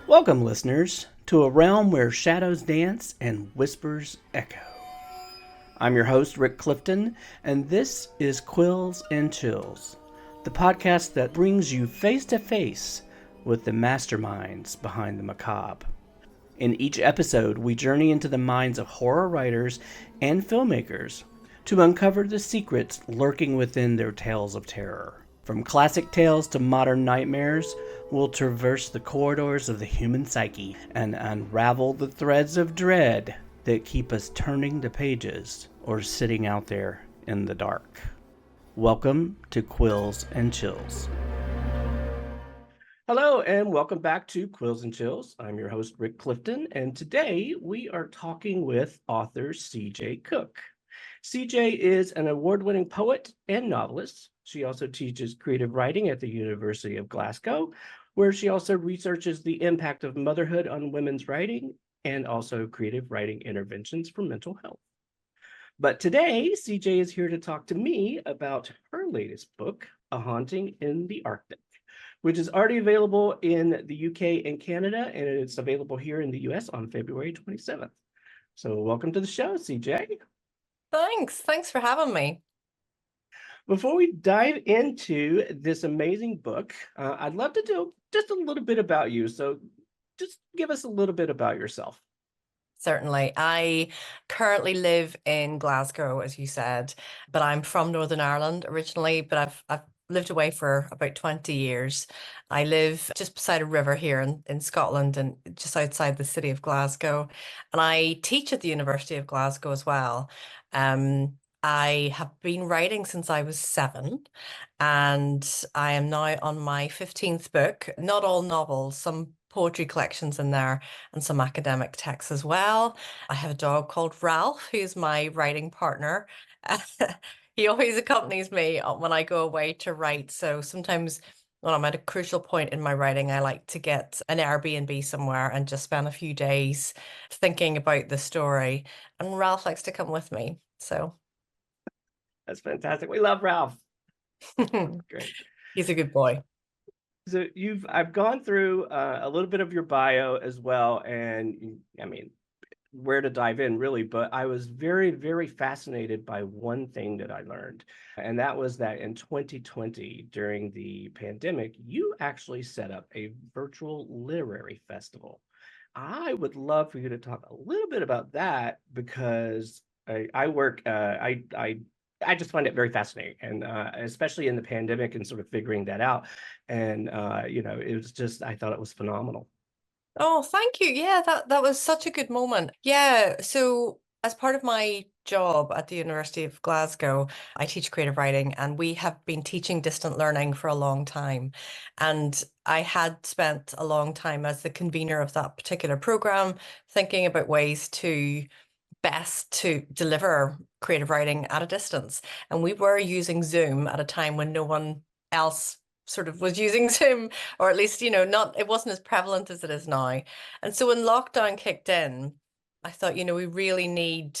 Welcome, listeners, to a realm where shadows dance and whispers echo. I'm your host, Rick Clifton, and this is Quills and Chills, the podcast that brings you face to face with the masterminds behind the macabre. In each episode, we journey into the minds of horror writers and filmmakers to uncover the secrets lurking within their tales of terror. From classic tales to modern nightmares, we'll traverse the corridors of the human psyche and unravel the threads of dread that keep us turning the pages or sitting out there in the dark. Welcome to Quills and Chills. Hello, and welcome back to Quills and Chills. I'm your host, Rick Clifton, and today we are talking with author CJ Cooke. CJ is an award-winning poet and novelist. She also teaches creative writing at the University of Glasgow, where she also researches the impact of motherhood on women's writing and also creative writing interventions for mental health. But today, CJ is here to talk to me about her latest book, A Haunting in the Arctic, which is already available in the UK and Canada, and it's available here in the US on February 27th. So welcome to the show, CJ. Thanks for having me. Before we dive into this amazing book, I'd love to do just a little bit about you. So just give us a little bit about yourself. Certainly. I currently live in Glasgow, as you said, but I'm from Northern Ireland originally, but I've lived away for about 20 years. I live just beside a river here in Scotland and just outside the city of Glasgow. And I teach at the University of Glasgow as well. I have been writing since I was 7, and I am now on my 15th book. Not all novels, some poetry collections in there and some academic texts as well. I have a dog called Ralph, who's my writing partner. He always accompanies me when I go away to write. So sometimes when I'm at a crucial point in my writing, I like to get an Airbnb somewhere and just spend a few days thinking about the story. And Ralph likes to come with me. So That's fantastic. We love Ralph. Great. He's a good boy. So I've gone through a little bit of your bio as well, and I mean, where to dive in really, but I was very, very fascinated by one thing that I learned, and that was that in 2020, during the pandemic, you actually set up a virtual literary festival. I would love for you to talk a little bit about that because I work, I just find it very fascinating, and especially in the pandemic and sort of figuring that out. And it was just I thought it was phenomenal. Oh, thank you. Yeah, that was such a good moment. Yeah, so as part of my job at the University of Glasgow, I teach creative writing, and we have been teaching distant learning for a long time. And I had spent a long time as the convener of that particular program, thinking about ways to best to deliver creative writing at a distance. And we were using Zoom at a time when no one else sort of was using Zoom, or at least, not, it wasn't as prevalent as it is now. And so when lockdown kicked in, I thought, we really need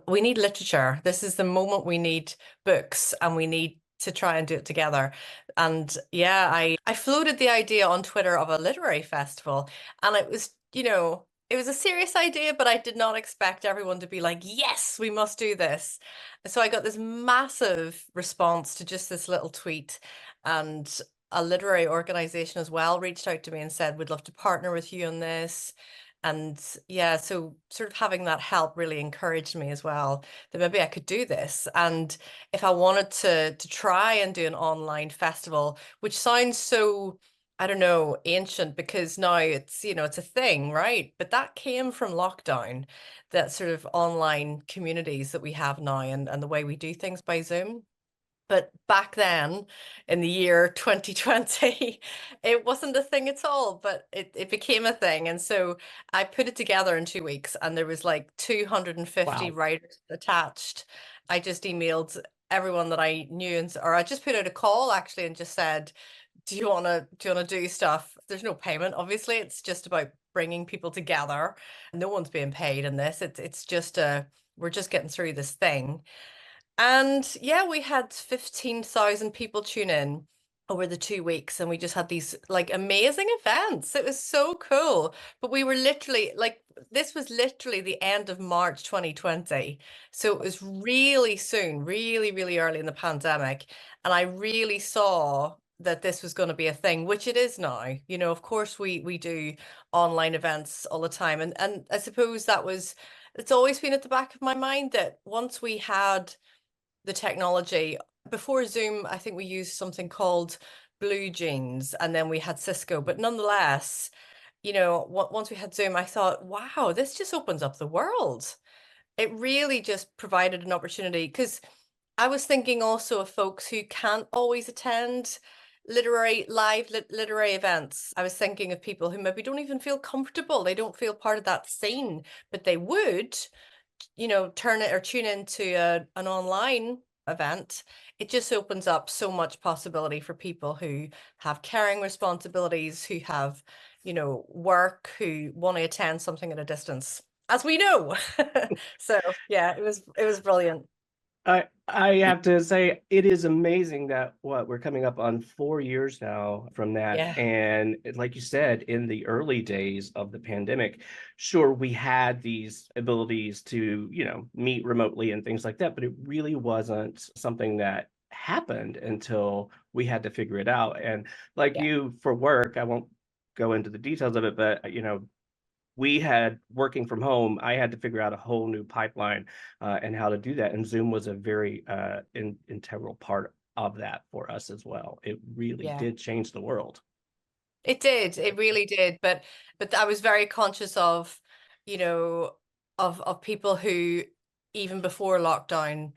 we need literature. This is the moment we need books, and we need to try and do it together. And yeah, I floated the idea on Twitter of a literary festival, and it was, it was a serious idea, but I did not expect everyone to be like, yes, we must do this. So I got this massive response to just this little tweet, and a literary organization as well reached out to me and said, we'd love to partner with you on this. And yeah, so sort of having that help really encouraged me as well, that maybe I could do this. And if I wanted to try and do an online festival, which sounds so, I don't know, ancient, because now it's, it's a thing, right? But that came from lockdown, that sort of online communities that we have now, and the way we do things by Zoom. But back then, in the year 2020, it wasn't a thing at all, but it became a thing. And so I put it together in 2 weeks, and there was like 250 Wow. writers attached. I just emailed everyone that I knew, or I just put out a call actually and just said, do you want to do stuff? There's no payment, obviously. It's just about bringing people together. No one's being paid in this. It's just we're just getting through this thing. And yeah, we had 15,000 people tune in. over the 2 weeks, and we just had these like amazing events. It was so cool. But we were literally like, this was literally the end of March 2020. So it was really soon, really, really early in the pandemic. And I really saw that this was going to be a thing, which it is now. You know, of course we do online events all the time. And I suppose it's always been at the back of my mind that once we had the technology. Before Zoom, I think we used something called Blue Jeans, and then we had Cisco. But nonetheless, you know, once we had Zoom, I thought, wow, this just opens up the world. It really just provided an opportunity, because I was thinking also of folks who can't always attend literary events. I was thinking of people who maybe don't even feel comfortable. They don't feel part of that scene, but they would, you know, turn it or tune into an online event. It just opens up so much possibility for people who have caring responsibilities, who have, you know, work, who want to attend something at a distance, as we know. So yeah, it was brilliant. I have to say it is amazing that we're coming up on 4 years now from that. Yeah, And like you said, in the early days of the pandemic, sure, we had these abilities to, meet remotely and things like that, but it really wasn't something that happened until we had to figure it out. And like yeah, you for work, I won't go into the details of it, but we had working from home, I had to figure out a whole new pipeline and how to do that. And Zoom was a very integral part of that for us as well. It really yeah. did change the world. It did. It really did. But I was very conscious of, you know, of people who even before lockdown,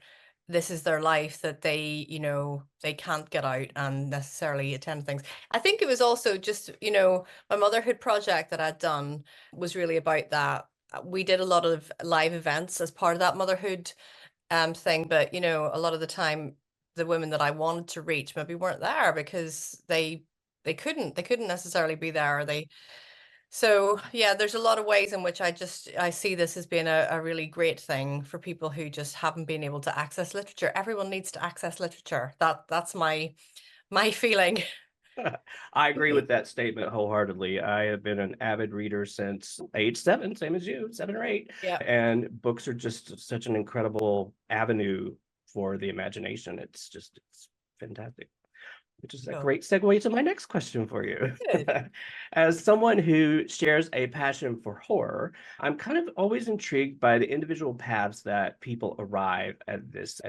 this is their life, that they, you know, they can't get out and necessarily attend things. I think it was also just, you know, my motherhood project that I'd done was really about that. We did a lot of live events as part of that motherhood thing, but you know, a lot of the time the women that I wanted to reach maybe weren't there because they couldn't necessarily be there, or they so yeah, there's a lot of ways in which I see this as being a really great thing for people who just haven't been able to access literature. Everyone needs to access literature. That's my feeling. I agree with that statement wholeheartedly. I have been an avid reader since age 7, same as you, 7 or 8. Yeah. And books are just such an incredible avenue for the imagination. It's fantastic. Which is a Cool. great segue to my next question for you. Good. As someone who shares a passion for horror, I'm kind of always intrigued by the individual paths that people arrive at this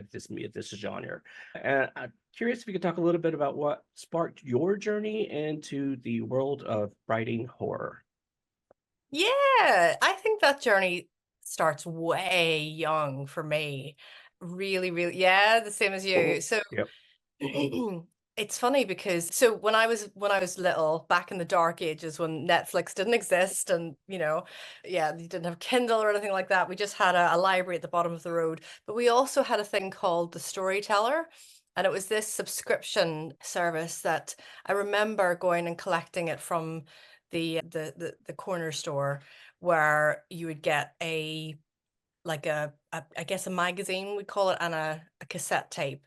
genre. And I'm curious if you could talk a little bit about what sparked your journey into the world of writing horror. Yeah, I think that journey starts way young for me. Really, really, yeah, the same as you. So Yep. it's funny because when I was little, back in the dark ages when Netflix didn't exist, and you know, yeah, you didn't have Kindle or anything like that. We just had a library at the bottom of the road, but we also had a thing called the Storyteller, and it was this subscription service that I remember going and collecting it from the corner store, where you would get a like a I guess a magazine we call it, and a cassette tape,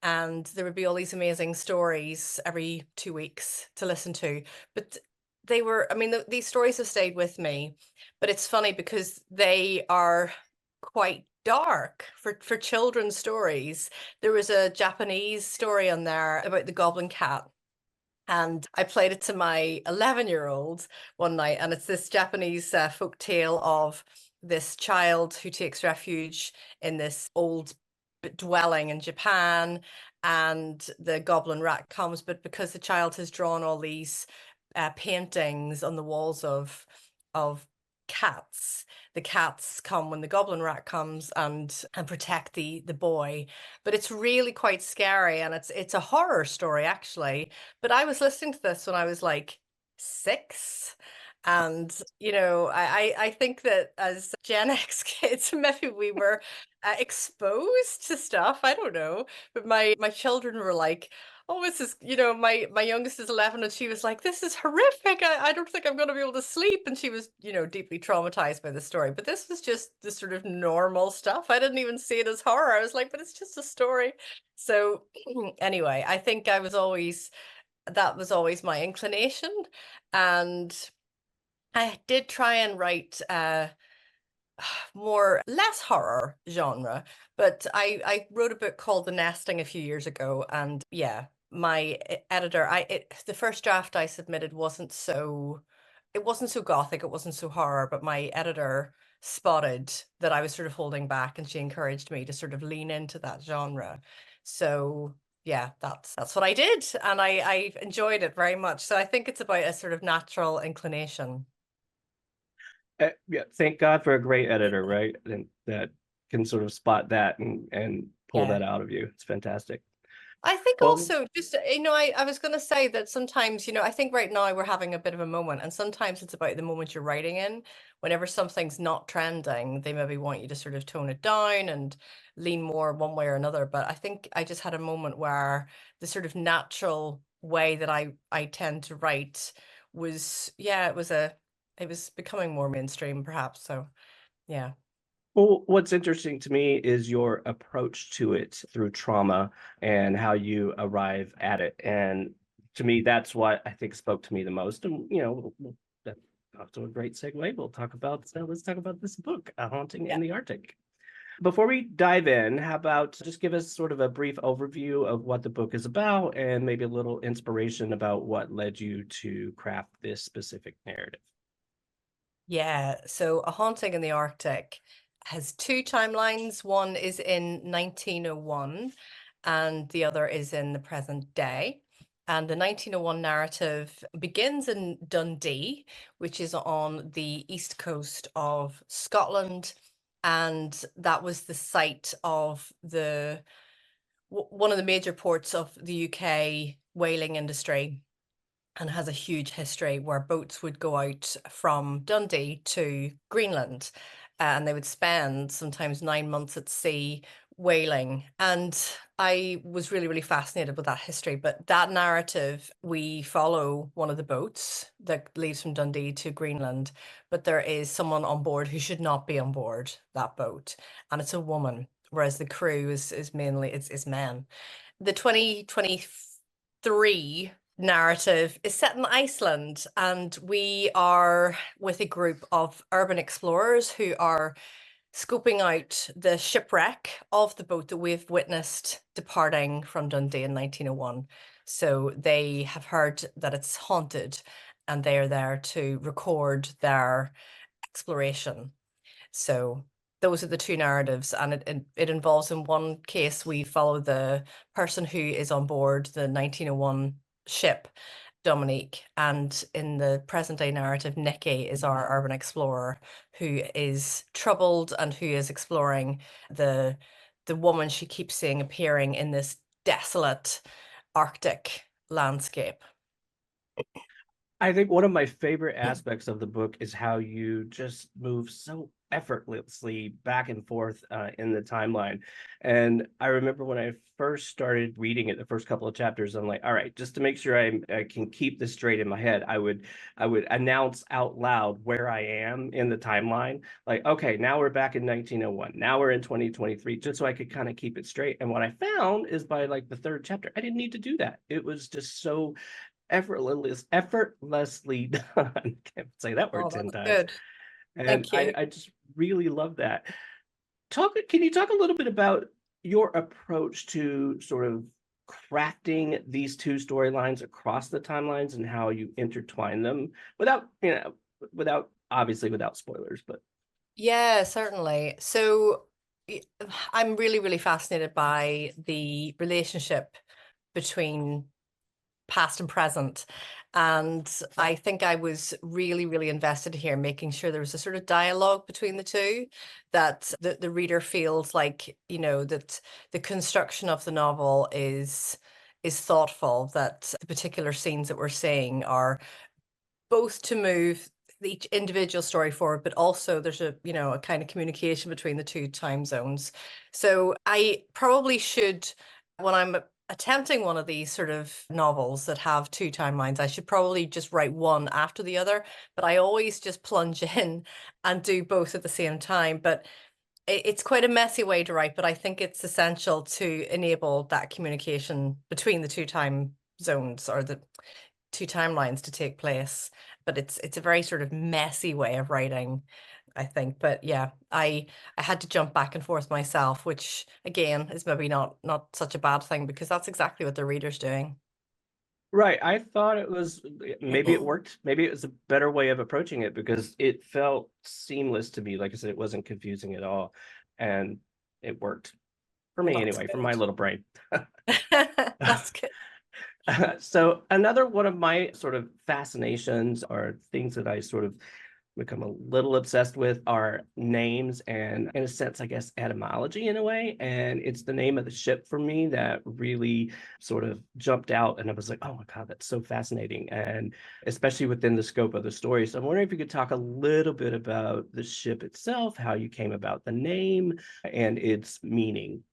and there would be all these amazing stories every 2 weeks to listen to. But they were, I mean, these stories have stayed with me, but it's funny because they are quite dark for children's stories. There was a Japanese story on there about the goblin cat, and I played it to my 11-year-old one night, and it's this Japanese folk tale of this child who takes refuge in this old dwelling in Japan, and the goblin rat comes. But because the child has drawn all these paintings on the walls of cats, the cats come when the goblin rat comes and protect the boy. But it's really quite scary, and it's a horror story actually. But I was listening to this when I was like 6. And you know, I think that as Gen X kids, maybe we were exposed to stuff. I don't know, but my children were like, "Oh, this is," you know, my youngest is 11, and she was like, "This is horrific. I don't think I'm going to be able to sleep." And she was, you know, deeply traumatized by the story. But this was just the sort of normal stuff. I didn't even see it as horror. I was like, "But it's just a story." So anyway, I think I was always that was always my inclination. And I did try and write more less horror genre, but I wrote a book called The Nesting a few years ago, and yeah, my editor, the first draft I submitted it wasn't so gothic, it wasn't so horror, but my editor spotted that I was sort of holding back, and she encouraged me to sort of lean into that genre. So yeah, that's what I did, and I enjoyed it very much. So I think it's about a sort of natural inclination. Yeah, thank God for a great editor, right? And that can sort of spot that and pull Yeah. that out of you. It's fantastic. I think Well, also just, I was going to say that sometimes, I think right now we're having a bit of a moment, and sometimes it's about the moment you're writing in. Whenever something's not trending, they maybe want you to sort of tone it down and lean more one way or another. But I think I just had a moment where the sort of natural way that I tend to write was, yeah, it was becoming more mainstream perhaps. So yeah. well, what's interesting to me is your approach to it through trauma and how you arrive at it. And to me, that's what I think spoke to me the most. And that's also a great segue. Let's talk about this book, A Haunting Yeah. in the Arctic. Before we dive in, how about just give us sort of a brief overview of what the book is about and maybe a little inspiration about what led you to craft this specific narrative? Yeah, so A Haunting in the Arctic has two timelines. One is in 1901 and the other is in the present day. And the 1901 narrative begins in Dundee, which is on the east coast of Scotland. And that was the site of one of the major ports of the UK whaling industry, and has a huge history where boats would go out from Dundee to Greenland, and they would spend sometimes 9 months at sea whaling. And I was really, really fascinated with that history. But that narrative, we follow one of the boats that leaves from Dundee to Greenland, but there is someone on board who should not be on board that boat, and it's a woman, whereas the crew is mainly it's men. The 2023 narrative is set in Iceland, and we are with a group of urban explorers who are scoping out the shipwreck of the boat that we've witnessed departing from Dundee in 1901. So they have heard that it's haunted, and they are there to record their exploration. So those are the two narratives, and it involves, in one case, we follow the person who is on board the 1901 ship, Dominique, and in the present day narrative, Nikki is our urban explorer who is troubled and who is exploring the woman she keeps seeing appearing in this desolate Arctic landscape. I think one of my favorite aspects of the book is how you just move so effortlessly back and forth in the timeline. And I remember when I first started reading it, the first couple of chapters, I'm like, all right, just to make sure I can keep this straight in my head, I would announce out loud where I am in the timeline. Like, okay, now we're back in 1901. Now we're in 2023, just so I could kind of keep it straight. And what I found is by like the third chapter, I didn't need to do that. It was just so effortlessly done. Can't say that word Oh, 10 that's times. good. And Thank I, you. I just really love that. Can you talk a little bit about your approach to sort of crafting these two storylines across the timelines and how you intertwine them without obviously without spoilers, but Yeah, certainly. So y- I'm really, really fascinated by the relationship between past and present. And I think I was really, really invested here, making sure there was a sort of dialogue between the two, that the reader feels like, that the construction of the novel is thoughtful, that the particular scenes that we're seeing are both to move each individual story forward, but also there's a kind of communication between the two time zones. So I probably should, when I'm attempting one of these sort of novels that have two timelines, I should probably just write one after the other, but I always just plunge in and do both at the same time. But it's quite a messy way to write, but I think it's essential to enable that communication between the two time zones or the two timelines to take place. But it's a very sort of messy way of writing, I think. But yeah, I had to jump back and forth myself, which again is maybe not such a bad thing because that's exactly what the reader's doing. Right. I thought it was maybe it worked. Maybe it was a better way of approaching it because it felt seamless to me. Like I said, it wasn't confusing at all. And it worked for Well, me that's anyway, for my little brain. good. That's good. So another one of my sort of fascinations or things that I sort of become a little obsessed with are names and, in a sense, I guess, etymology in a way. And it's the name of the ship for me that really sort of jumped out. And I was like, oh my God, that's so fascinating. And especially within the scope of the story. So I'm wondering if you could talk a little bit about the ship itself, how you came about the name and its meaning.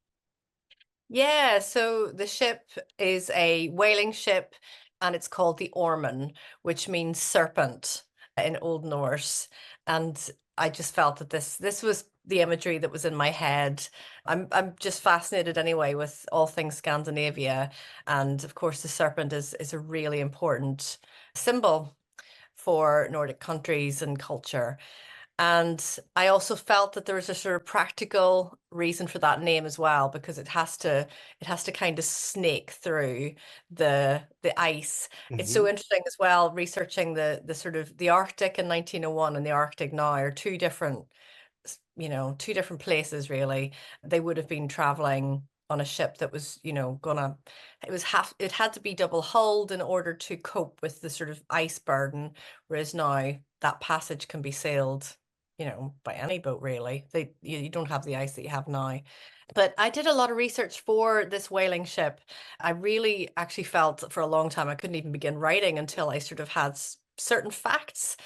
Yeah, so the ship is a whaling ship and it's called the Ormen, which means serpent in Old Norse. And I just felt that this was the imagery that was in my head. I'm just fascinated anyway with all things Scandinavia. And of course the serpent is a really important symbol for Nordic countries and culture. And I also felt that there was a sort of practical reason for that name as well, because it has to kind of snake through the ice. It's so Mhm. interesting as well, researching the sort of the Arctic in 1901 and the Arctic now are two different, two different places really. They would have been traveling on a ship that was, gonna it had to be double hulled in order to cope with the sort of ice burden, whereas now that passage can be sailed, by any boat really. You don't have the ice that you have now. But I did a lot of research for this whaling ship. I really actually felt for a long time I couldn't even begin writing until I sort of had certain facts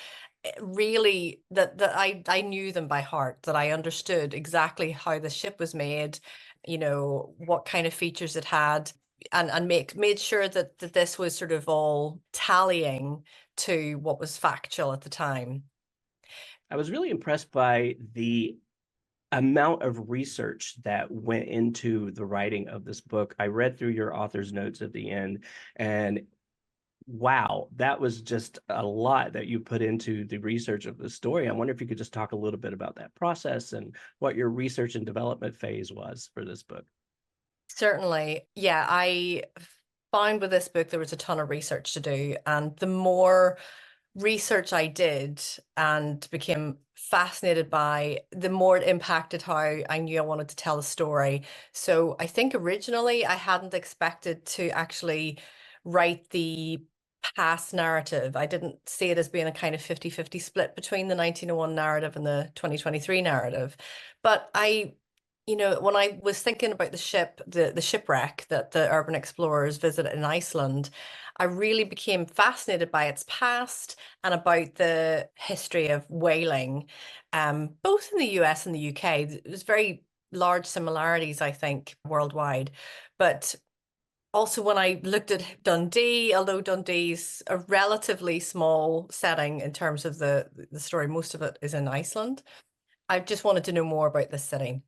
really that I knew them by heart, that I understood exactly how the ship was made, what kind of features it had, and made sure that this was sort of all tallying to what was factual at the time. I was really impressed by the amount of research that went into the writing of this book. I read through your author's notes at the end, and wow, that was just a lot that you put into the research of the story. I wonder if you could just talk a little bit about that process and what your research and development phase was for this book. Certainly. Yeah, I found with this book there was a ton of research to do, and the more research I did and became fascinated by, the more it impacted how I knew I wanted to tell a story. So I think originally I hadn't expected to actually write the past narrative. I didn't see it as being a kind of 50-50 split between the 1901 narrative and the 2023 narrative. But when I was thinking about the shipwreck that the urban explorers visited in Iceland, I really became fascinated by its past and about the history of whaling, both in the US and the UK. There's very large similarities, I think, worldwide. But also when I looked at Dundee, although Dundee's a relatively small setting in terms of the story, most of it is in Iceland. I just wanted to know more about this city.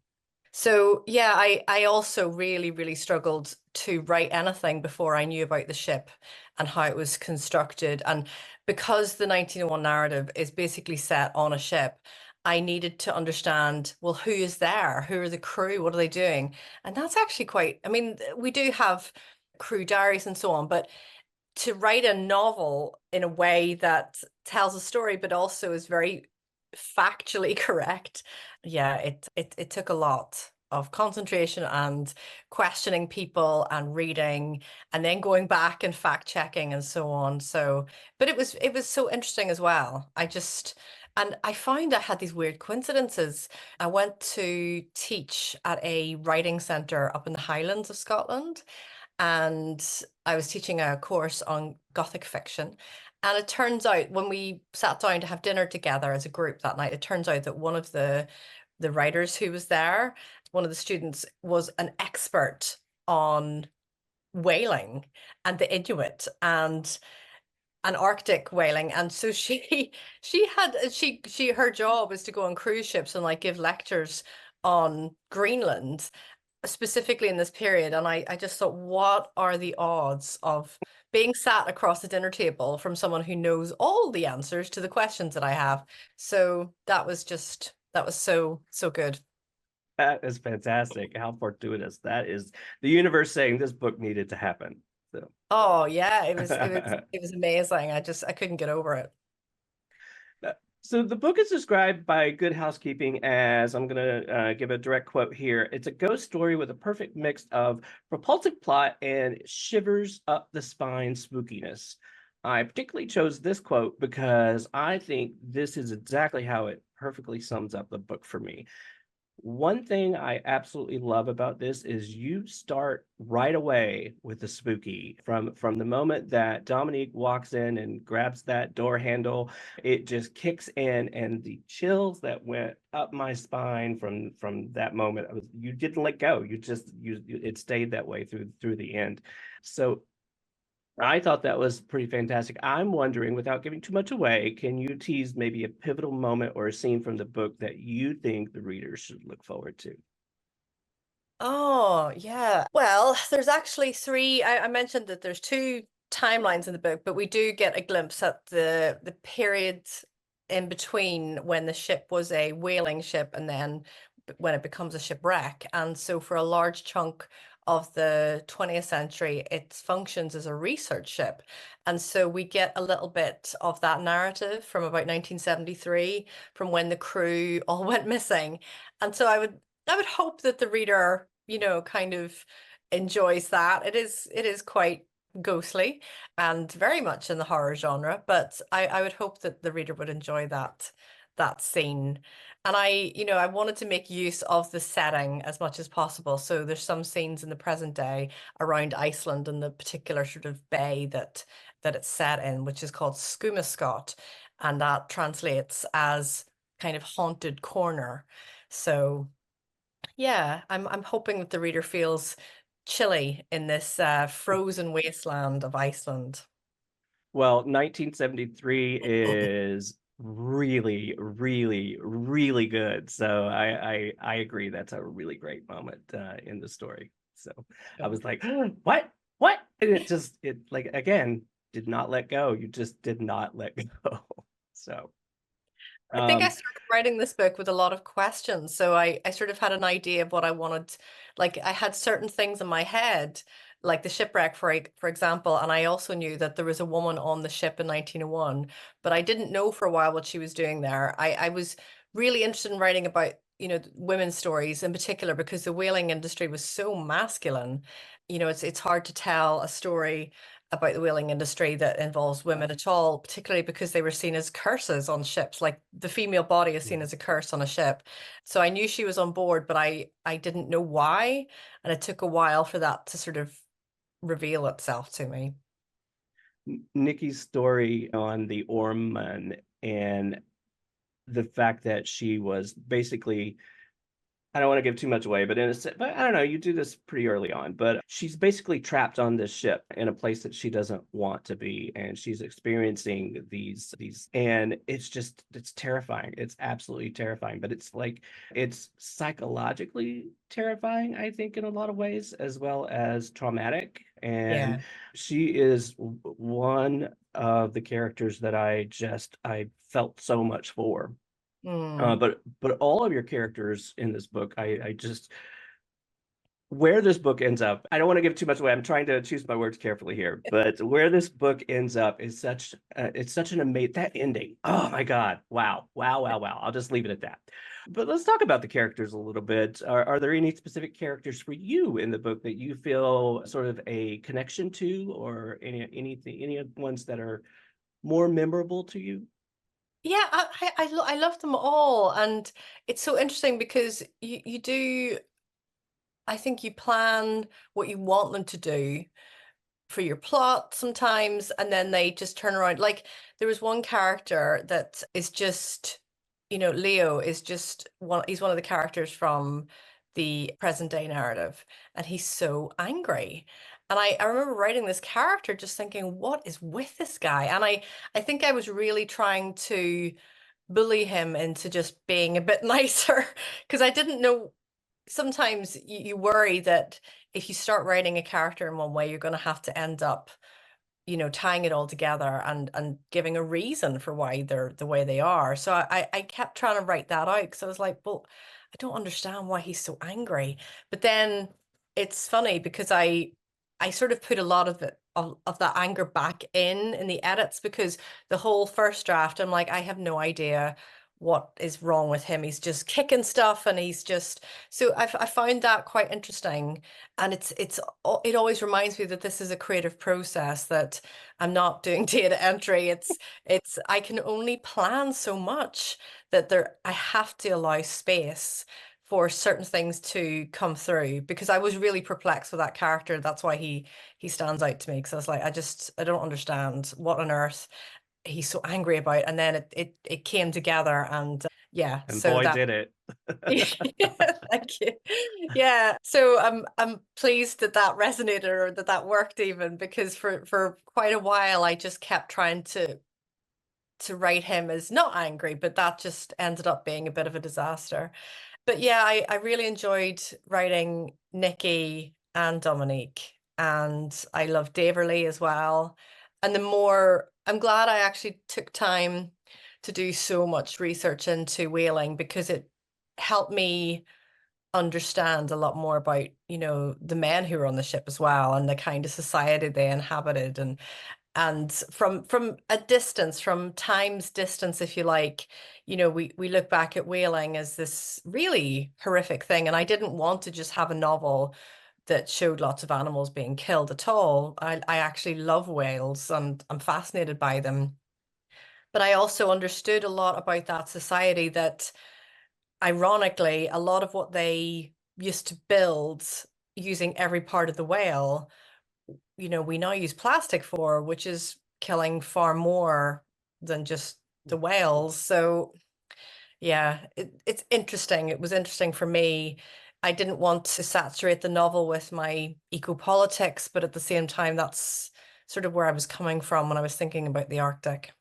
So yeah, I also really, really struggled to write anything before I knew about the ship and how it was constructed. And because the 1901 narrative is basically set on a ship, I needed to understand, well, who is there? Who are the crew? What are they doing? And that's actually quite, I mean, we do have crew diaries and so on, but to write a novel in a way that tells a story, but also is very factually correct. Yeah, it took a lot of concentration and questioning people and reading and then going back and fact checking and so on. So, but it was so interesting as well. And I found I had these weird coincidences. I went to teach at a writing center up in the Highlands of Scotland, and I was teaching a course on Gothic fiction. And it turns out when we sat down to have dinner together as a group that night, it turns out that one of the writers who was there, one of the students, was an expert on whaling and the Inuit and an Arctic whaling. And so she her job is to go on cruise ships and like give lectures on Greenland. specifically in this period. And I just thought, what are the odds of being sat across the dinner table from someone who knows all the answers to the questions that I have? So that was so good. That is fantastic. How fortuitous. That is the universe saying this book needed to happen. So Oh yeah, it was amazing. I couldn't get over it. So the book is described by Good Housekeeping as, I'm going to give a direct quote here. It's a ghost story with a perfect mix of propulsive plot and shivers up the spine spookiness. I particularly chose this quote because I think this is exactly how it perfectly sums up the book for me. One thing I absolutely love about this is you start right away with the spooky. From the moment that Dominique walks in and grabs that door handle, it just kicks in, and the chills that went up my spine from that moment, you didn't let go. It stayed that way through the end. So I thought that was pretty fantastic. I'm wondering, without giving too much away, can you tease maybe a pivotal moment or a scene from the book that you think the readers should look forward to? Oh, yeah. Well, there's actually three. I mentioned that there's two timelines in the book, but we do get a glimpse at the period in between when the ship was a whaling ship and then when it becomes a shipwreck. And so for a large chunk of the 20th century, it functions as a research ship. And so we get a little bit of that narrative from about 1973, from when the crew all went missing. And so I would hope that the reader, kind of enjoys that. It is quite ghostly and very much in the horror genre, but I would hope that the reader would enjoy that scene. And I wanted to make use of the setting as much as possible. So there's some scenes in the present day around Iceland and the particular sort of bay that it's set in, which is called Skumascot, and that translates as kind of haunted corner. So yeah, I'm hoping that the reader feels chilly in this frozen wasteland of Iceland. Well, 1973 is really, really, really good. So I agree. That's a really great moment in the story. So I Yeah. was like, what? What? And it like, again, did not let go. You just did not let go. So, I think I um, started writing this book with a lot of questions. So I sort of had an idea of what I wanted. Like I had certain things in my head, like the shipwreck, for example, and I also knew that there was a woman on the ship in 1901, but I didn't know for a while what she was doing there. I was really interested in writing about, women's stories in particular because the whaling industry was so masculine. It's hard to tell a story about the whaling industry that involves women at all, particularly because they were seen as curses on ships. Like the female body is seen as a curse on a ship. So I knew she was on board, but I didn't know why. And it took a while for that to sort of reveal itself to me. Nikki's story on the Orman and the fact that she was basically, I don't want to give too much away, but but I don't know, you do this pretty early on, but she's basically trapped on this ship in a place that she doesn't want to be, and she's experiencing and it's terrifying. It's absolutely terrifying, but it's psychologically terrifying, I think, in a lot of ways, as well as traumatic. And Yeah. she is one of the characters that I felt so much for. Mm. But all of your characters in this book, I just, where this book ends up, I don't want to give too much away. I'm trying to choose my words carefully here, but where this book ends up is it's such an amazing, that ending. Oh my God. Wow. Wow. Wow. Wow. I'll just leave it at that. But let's talk about the characters a little bit. Are there any specific characters for you in the book that you feel sort of a connection to, or any ones that are more memorable to you? Yeah, I love them all. And it's so interesting because you do, I think you plan what you want them to do for your plot sometimes, and then they just turn around. Like there was one character that is just, Leo is just he's one of the characters from the present day narrative, and he's so angry. And I remember writing this character just thinking, what is with this guy? And I think I was really trying to bully him into just being a bit nicer because I didn't know sometimes you worry that if you start writing a character in one way, you're going to have to end up, tying it all together and giving a reason for why they're the way they are. So I kept trying to write that out because I was like, well, I don't understand why he's so angry. But then it's funny because I sort of put a lot of it of that anger back in the edits, because the whole first draft, I'm like, I have no idea what is wrong with him. He's just kicking stuff and he's just, so I found that quite interesting. And it always reminds me that this is a creative process, that I'm not doing data entry. It's I can only plan so much, that I have to allow space for certain things to come through, because I was really perplexed with that character. That's why he stands out to me, because I was like, I don't understand what on earth he's so angry about. And then it came together, and yeah, And so boy, that did it. thank you. Yeah, so I'm pleased that that resonated, or that worked even, because for quite a while I just kept trying to write him as not angry, but that just ended up being a bit of a disaster. But yeah, I really enjoyed writing Nikki and Dominique, and I love Daverly as well. And I'm glad I actually took time to do so much research into whaling, because it helped me understand a lot more about, the men who were on the ship as well, and the kind of society they inhabited. And from a distance, from time's distance, if you like, we look back at whaling as this really horrific thing. And I didn't want to just have a novel that showed lots of animals being killed at all. I actually love whales and I'm fascinated by them. But I also understood a lot about that society, that ironically, a lot of what they used to build using every part of the whale, we now use plastic for, which is killing far more than just the whales. So yeah, it's interesting. It was interesting for me. I didn't want to saturate the novel with my eco-politics, but at the same time, that's sort of where I was coming from when I was thinking about the Arctic.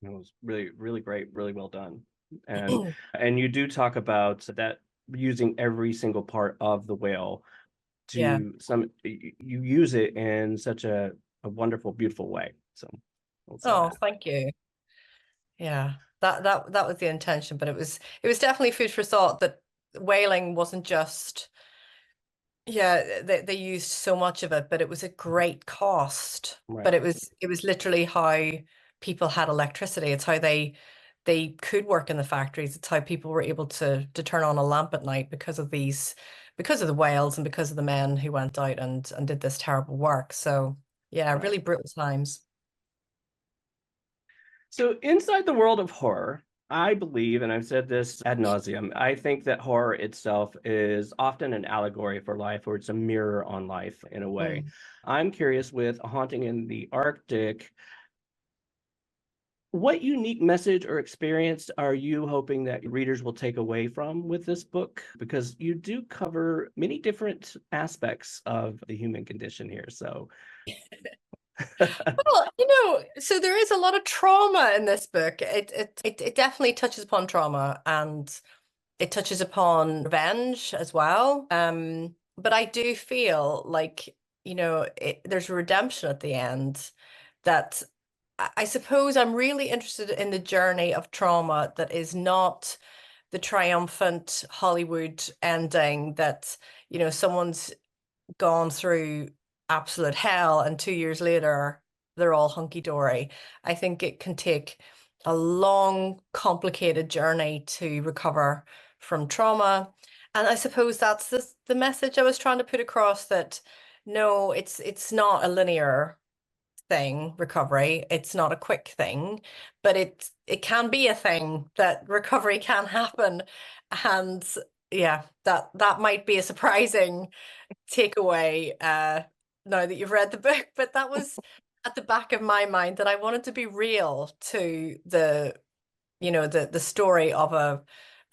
It was really, really great, really well done. And you do talk about that, using every single part of the whale Yeah. to some, you use it in such a wonderful, beautiful way. So I'll say Oh, that. thank you. Yeah. That was the intention, but it was definitely food for thought, that whaling wasn't just, yeah, they used so much of it, but it was a great cost. But Right. it was literally how people had electricity. It's how they could work in the factories. It's how people were able to turn on a lamp at night, because of the whales, and because of the men who went out and did this terrible work. So yeah, Right. really brutal times. So inside the world of horror, I believe, and I've said this ad nauseum, I think that horror itself is often an allegory for life, or it's a mirror on life in a way. Mm. I'm curious, with A Haunting in the Arctic, what unique message or experience are you hoping that readers will take away from with this book? Because you do cover many different aspects of the human condition here. So, Well, so there is a lot of trauma in this book. It definitely touches upon trauma, and it touches upon revenge as well. But I do feel like, there's redemption at the end, that I suppose I'm really interested in the journey of trauma, that is not the triumphant Hollywood ending, that, someone's gone through absolute hell and 2 years later they're all hunky-dory. I think it can take a long, complicated journey to recover from trauma. And I suppose that's the message I was trying to put across, that no, it's not a linear thing, recovery. It's not a quick thing, but it can be a thing, that recovery can happen. And yeah, that might be a surprising takeaway now that you've read the book, but that was at the back of my mind, that I wanted to be real to the story of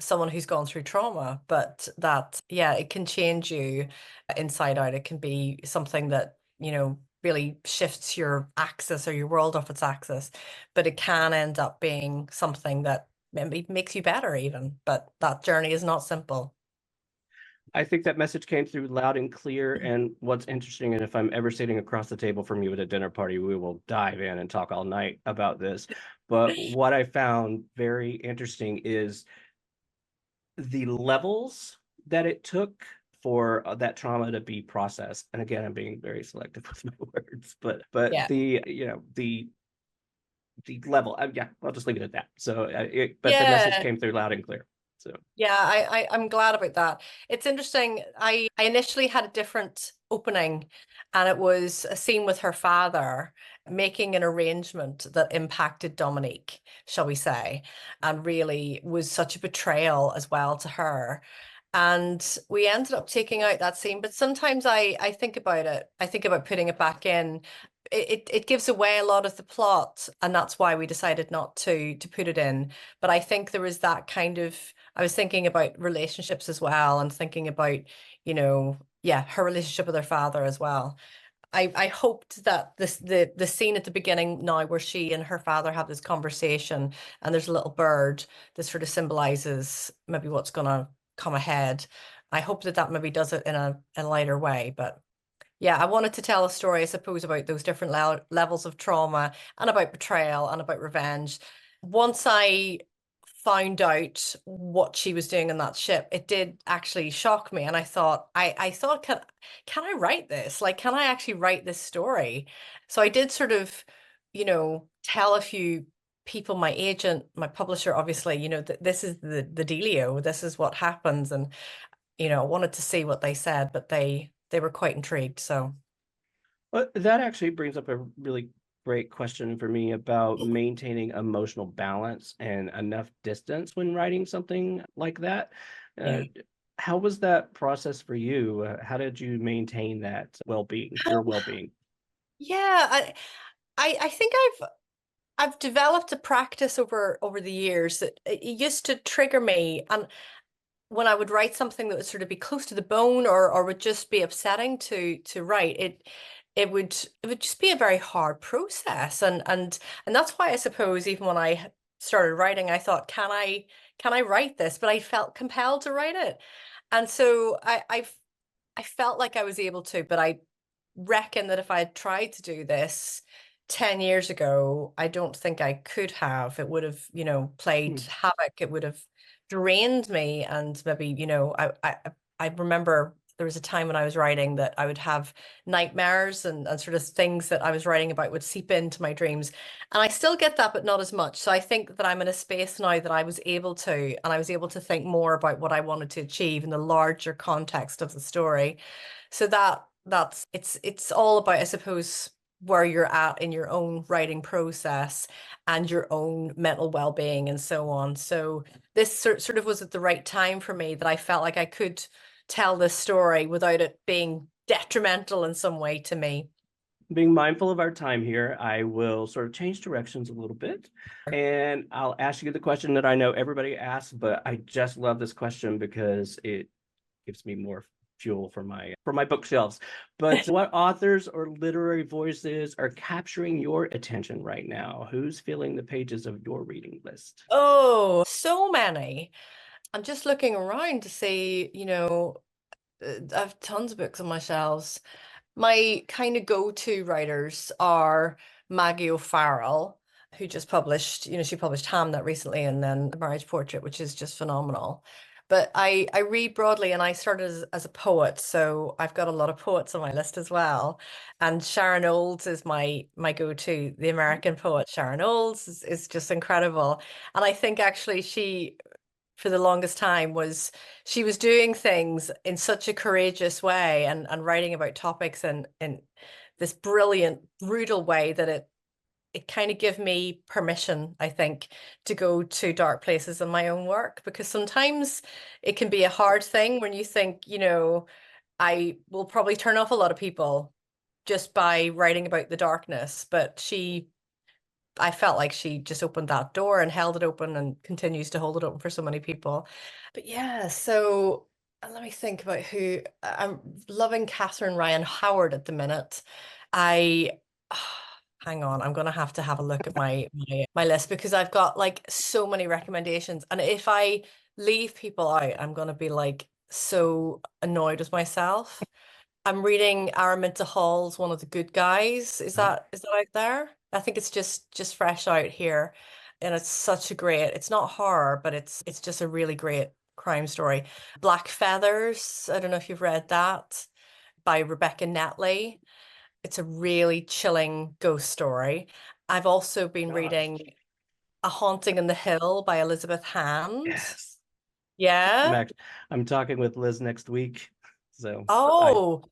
someone who's gone through trauma, but that, yeah, it can change you inside out. It can be something that, really shifts your axis, or your world off its axis, but it can end up being something that maybe makes you better even, but that journey is not simple. I think that message came through loud and clear. And what's interesting, and if I'm ever sitting across the table from you at a dinner party, we will dive in and talk all night about this. But what I found very interesting is the levels that it took for that trauma to be processed. And again, I'm being very selective with my words, but Yeah. the level, yeah, I'll just leave it at that. So, but the message Yeah. came through loud and clear. So, Yeah, I'm glad about that. It's interesting. I initially had a different opening, and it was a scene with her father making an arrangement that impacted Dominique, shall we say, and really was such a betrayal as well to her. And we ended up taking out that scene, but sometimes I think about it. I think about putting it back in. It gives away a lot of the plot, and that's why we decided not to put it in. But I think there was that kind of, I was thinking about relationships as well, and thinking about, yeah, her relationship with her father as well. I hoped that the scene at the beginning now where she and her father have this conversation, and there's a little bird that sort of symbolizes maybe what's gonna come ahead. I hope that that maybe does it in a lighter way. But yeah, I wanted to tell a story, I suppose, about those different levels of trauma, and about betrayal, and about revenge. Once I found out what she was doing on that ship, it did actually shock me. And I thought, can I write this? Like, can I actually write this story? So I did sort of, tell a few people, my agent, my publisher, obviously, that this is the dealio, this is what happens. And, wanted to see what they said, but they were quite intrigued. So but that actually brings up a really great question for me about maintaining emotional balance and enough distance when writing something like that. Uh, yeah. how was that process for you? How did you maintain that well-being, your well-being? Yeah, I think I've developed a practice over the years that it used to trigger me, and when I would write something that would sort of be close to the bone, or would just be upsetting to write, it would just be a very hard process. And that's why I suppose even when I started writing, I thought, can I write this? But I felt compelled to write it. And so I felt like I was able to, but I reckon that if I had tried to do this 10 years ago, I don't think I could have. It would have, played Hmm. havoc. It would have drained me. And maybe, I remember there was a time when I was writing that I would have nightmares, and sort of things that I was writing about would seep into my dreams. And I still get that, but not as much. So I think that I'm in a space now that I was able to, and I was able to think more about what I wanted to achieve in the larger context of the story. So it's all about, I suppose, where you're at in your own writing process and your own mental well-being and so on. So this sort of was at the right time for me, that I felt like I could tell this story without it being detrimental in some way to me. Being mindful of our time here, I will sort of change directions a little bit. And I'll ask you the question that I know everybody asks, but I just love this question because it gives me more fuel for my bookshelves. But what authors or literary voices are capturing your attention right now? Who's filling the pages of your reading list? Oh, so many. I'm just looking around to see, I have tons of books on my shelves. My kind of go-to writers are Maggie O'Farrell, who just published, she published Hamnet recently, and then The Marriage Portrait, which is just phenomenal. But I read broadly, and I started as a poet, so I've got a lot of poets on my list as well. And Sharon Olds is my go-to. The American poet Sharon Olds is just incredible. And I think actually for the longest time, she was doing things in such a courageous way, and writing about topics in this brilliant, brutal way, that it kind of gave me permission, I think, to go to dark places in my own work, because sometimes it can be a hard thing when you think, I will probably turn off a lot of people just by writing about the darkness. But I felt like she just opened that door and held it open, and continues to hold it open for so many people. But yeah, so let me think about who I'm loving. Catherine Ryan Howard at the minute. I hang on, I'm gonna have to have a look at my list, because I've got like so many recommendations, and if I leave people out, I'm gonna be like so annoyed with myself. I'm reading Araminta Hall's One of the Good Guys. Uh, Is that out there? I think it's just fresh out here. And it's such a great, it's not horror, but it's just a really great crime story. Black Feathers, I don't know if you've read that, by Rebecca Netley. It's a really chilling ghost story. I've also been gosh, reading A Haunting in the Hill by Elizabeth Hand. yes. I'm Yeah. actually, I'm talking with Liz next week, so I Oh, love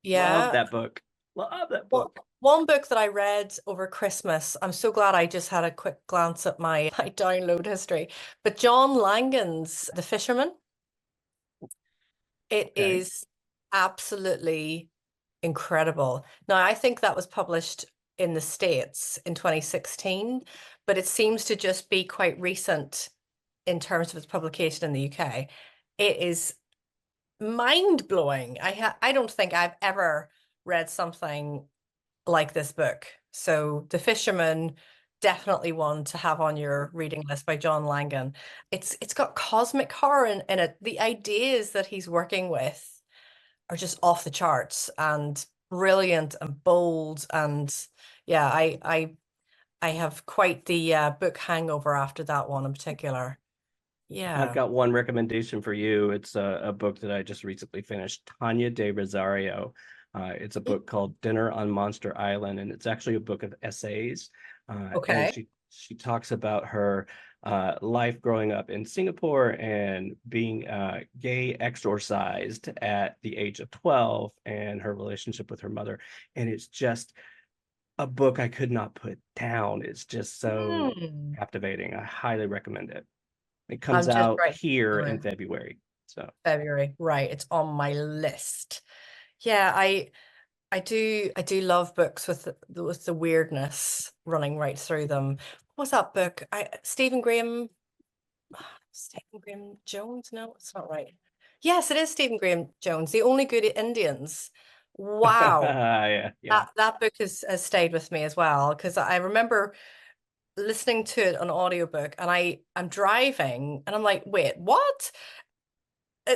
yeah. that book. Love that Well, book. one book that I read over Christmas, I'm so glad I just had a quick glance at my download history. But John Langan's The Fisherman, it Okay, is absolutely incredible. Now, I think that was published in the States in 2016, but it seems to just be quite recent in terms of its publication in the UK. It is mind-blowing. I don't think I've ever read something like this book. So The Fisherman, definitely one to have on your reading list by John Langan. It's got cosmic horror in it. The ideas that he's working with are just off the charts and brilliant and bold. And yeah, I have quite the book hangover after that one in particular. I've Yeah. got one recommendation for you. It's a book that I just recently finished, Tanya de Rosario. It's a book called Dinner on Monster Island, and it's actually a book of essays. And Okay. she talks about her life growing up in Singapore and being gay exorcised at the age of 12 and her relationship with her mother. And it's just a book I could not put down. It's just so Hmm. captivating. I highly recommend it. It comes I'm just out right. here in February. So February. Right. It's on my list. Yeah, I do love books with the weirdness running right through them. What was that book? I Stephen Graham Jones? No, it's not right. Yes, it is Stephen Graham Jones, The Only Good Indians. Wow. yeah, yeah. That book has stayed with me as well because I remember listening to it on audiobook and I'm driving and I'm like, wait, what? Uh,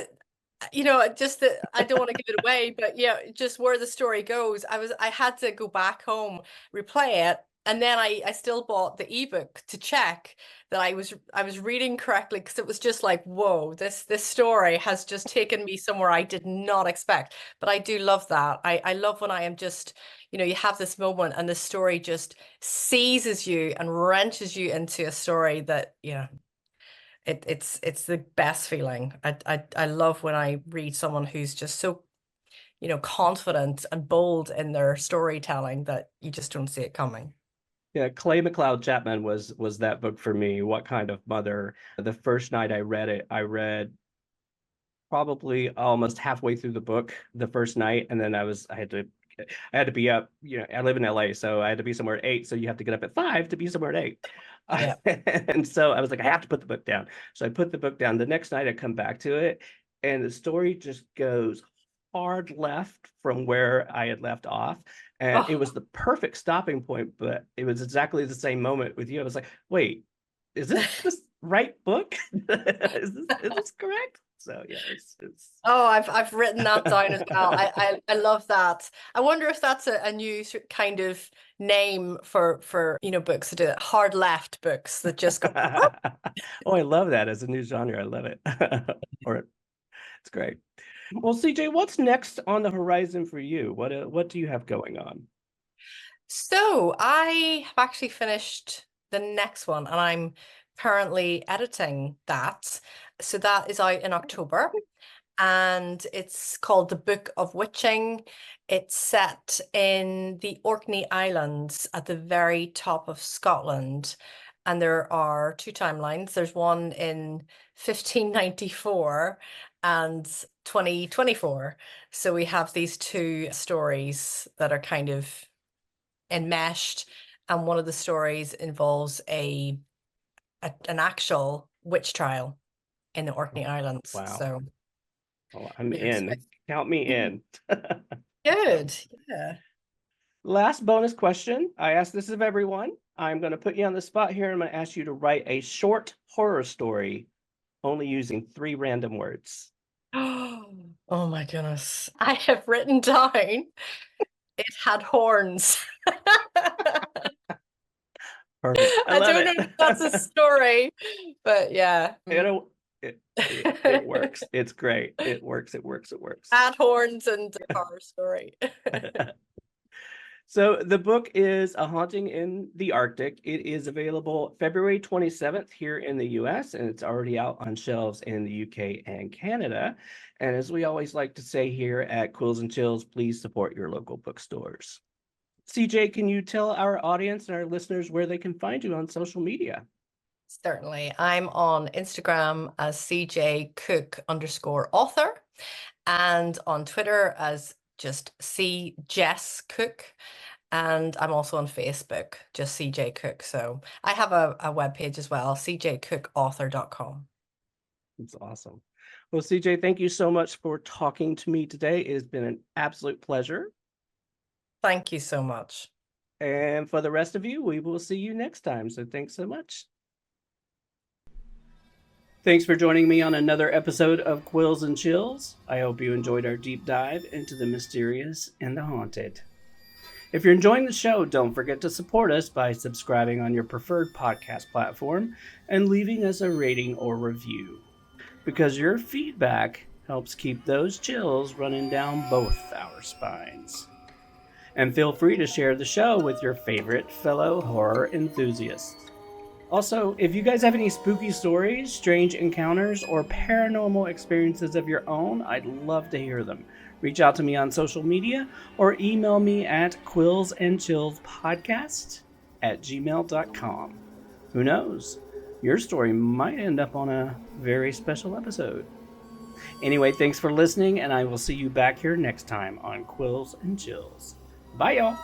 just that I don't want to give it away, but yeah, just where the story goes. I had to go back home, replay it, and then I still bought the ebook to check that I was reading correctly because it was just like, whoa, this story has just taken me somewhere I did not expect. But I do love that. I love when I am just, you have this moment and the story just seizes you and wrenches you into a story that, it's the best feeling. I love when I read someone who's just so, confident and bold in their storytelling that you just don't see it coming. Yeah, Clay McLeod Chapman was that book for me. What Kind of Mother? The first night I read it, I read probably almost halfway through the book the first night, and then I had to be up. I live in LA, so I had to be somewhere at 8. So you have to get up at 5 to be somewhere at 8. Yeah. And so I was like, I have to put the book down. So I put the book down. The next night I come back to it, and the story just goes hard left from where I had left off. And it Oh, was the perfect stopping point, but it was exactly the same moment with you. I was like, wait, is this right book? Is this correct? So yeah, it's oh, I've written that down as well. I love that. I wonder if that's a new kind of name for books that do it. Hard left books that just go. oh, I love that as a new genre. I love it. Or it's great. Well, CJ, what's next on the horizon for you? What do you have going on? So I have actually finished the next one and I'm currently editing that. So that is out in October and it's called The Book of Witching. It's set in the Orkney Islands at the very top of Scotland. And there are two timelines. There's one in 1594 and 2024. So we have these two stories that are kind of enmeshed, and one of the stories involves an actual witch trial in the Orkney Islands. Wow. So Oh, I'm yeah, so in. Count me in. good. Yeah. Last bonus question. I ask this of everyone. I'm going to put you on the spot here. I'm going to ask you to write a short horror story only using 3 random words. Oh my goodness. I have written down it had horns. Perfect. I I love don't know it. if that's a story, but yeah. You know, it works. It's great. It works. It works. It works. Had horns and a horror story. So the book is A Haunting in the Arctic. It is available February 27th here in the US, and it's already out on shelves in the UK and Canada. And as we always like to say here at Quills and Chills, please support your local bookstores. CJ, can you tell our audience and our listeners where they can find you on social media? Certainly. I'm on Instagram as CJ Cooke _author and on Twitter as just C Jess Cooke. And I'm also on Facebook, just CJ Cooke. So I have a webpage as well, cjcookeauthor.com. It's awesome. Well, CJ, thank you so much for talking to me today. It has been an absolute pleasure. Thank you so much. And for the rest of you, we will see you next time. So thanks so much. Thanks for joining me on another episode of Quills and Chills. I hope you enjoyed our deep dive into the mysterious and the haunted. If you're enjoying the show, don't forget to support us by subscribing on your preferred podcast platform and leaving us a rating or review, because your feedback helps keep those chills running down both our spines. And feel free to share the show with your favorite fellow horror enthusiasts. Also, if you guys have any spooky stories, strange encounters, or paranormal experiences of your own, I'd love to hear them. Reach out to me on social media or email me at quillsandchillspodcast@gmail.com. Who knows? Your story might end up on a very special episode. Anyway, thanks for listening, and I will see you back here next time on Quills and Chills. Bye, y'all.